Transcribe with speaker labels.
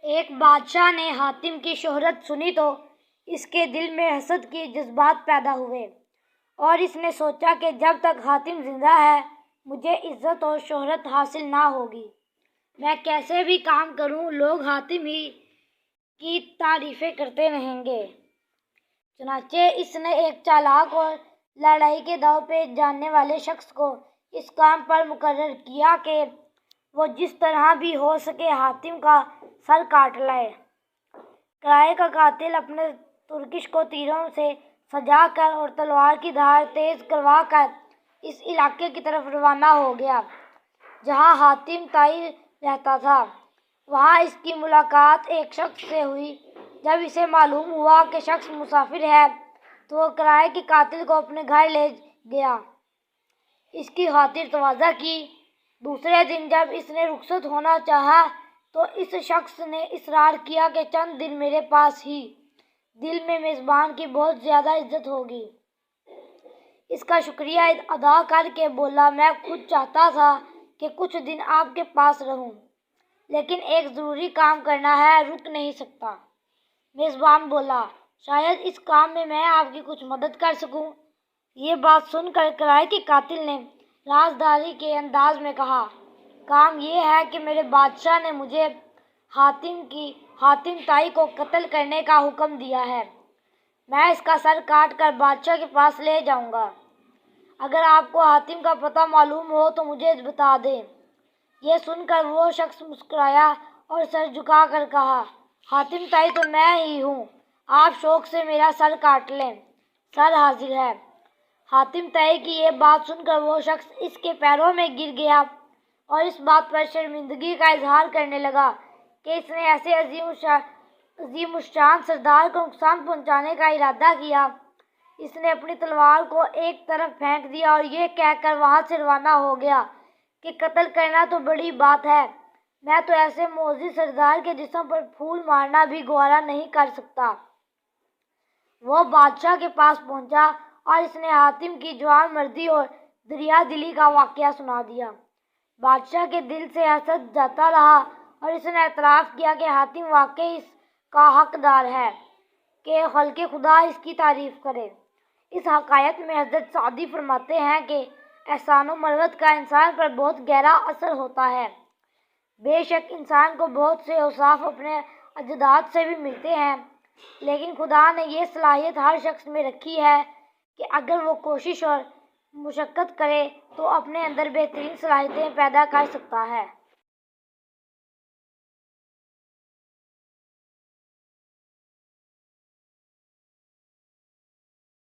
Speaker 1: ایک بادشاہ نے حاتم کی شہرت سنی تو اس کے دل میں حسد کے جذبات پیدا ہوئے اور اس نے سوچا کہ جب تک حاتم زندہ ہے مجھے عزت اور شہرت حاصل نہ ہوگی۔ میں کیسے بھی کام کروں لوگ حاتم ہی کی تعریفیں کرتے رہیں گے۔ چنانچہ اس نے ایک چالاک اور لڑائی کے داؤ پہ جاننے والے شخص کو اس کام پر مقرر کیا کہ وہ جس طرح بھی ہو سکے حاتم کا سر کاٹ لائے۔ کرائے کا قاتل اپنے ترکش کو تیروں سے سجا کر اور تلوار کی دھار تیز کروا کر اس علاقے کی طرف روانہ ہو گیا جہاں حاتم طائی رہتا تھا۔ وہاں اس کی ملاقات ایک شخص سے ہوئی۔ جب اسے معلوم ہوا کہ شخص مسافر ہے تو وہ کرائے کے قاتل کو اپنے گھر لے گیا، اس کی خاطر تواضع کی۔ دوسرے دن جب اس نے رخصت ہونا چاہا تو اس شخص نے اصرار کیا کہ چند دن میرے پاس ہی، دل میں میزبان کی بہت زیادہ عزت ہوگی۔ اس کا شکریہ ادا کر کے بولا، میں خود چاہتا تھا کہ کچھ دن آپ کے پاس رہوں، لیکن ایک ضروری کام کرنا ہے، رک نہیں سکتا۔ میزبان بولا، شاید اس کام میں آپ کی کچھ مدد کر سکوں۔ یہ بات سن کر کرائے کے قاتل نے رازداری کے انداز میں کہا، کام یہ ہے کہ میرے بادشاہ نے مجھے حاتم طائی کو قتل کرنے کا حکم دیا ہے۔ میں اس کا سر کاٹ کر بادشاہ کے پاس لے جاؤں گا۔ اگر آپ کو حاتم کا پتہ معلوم ہو تو مجھے بتا دیں۔ یہ سن کر وہ شخص مسکرایا اور سر جھکا کر کہا، حاتم طائی تو میں ہی ہوں، آپ شوق سے میرا سر کاٹ لیں، سر حاضر ہے۔ حاتم طائی کی یہ بات سن کر وہ شخص اس کے پیروں میں گر گیا اور اس بات پر شرمندگی کا اظہار کرنے لگا کہ اس نے ایسے عظیم الشان سردار کو نقصان پہنچانے کا ارادہ کیا۔ اس نے اپنی تلوار کو ایک طرف پھینک دیا اور یہ کہہ کر وہاں سے روانہ ہو گیا کہ قتل کرنا تو بڑی بات ہے، میں تو ایسے معزز سردار کے جسم پر پھول مارنا بھی گوارا نہیں کر سکتا۔ وہ بادشاہ کے پاس پہنچا اور اس نے حاتم کی جوان مردی اور دریا دلی کا واقعہ سنا دیا۔ بادشاہ کے دل سے حسد جاتا رہا اور اس نے اعتراف کیا کہ حاتم واقعی اس کا حقدار ہے کہ خلق خدا اس کی تعریف کرے۔ اس حکایت میں حضرت سعدی فرماتے ہیں کہ احسان و مروت کا انسان پر بہت گہرا اثر ہوتا ہے۔ بے شک انسان کو بہت سے اوصاف اپنے اجداد سے بھی ملتے ہیں، لیکن خدا نے یہ صلاحیت ہر شخص میں رکھی ہے کہ اگر وہ کوشش اور مشقت کرے تو اپنے اندر بہترین صلاحیتیں پیدا کر سکتا ہے۔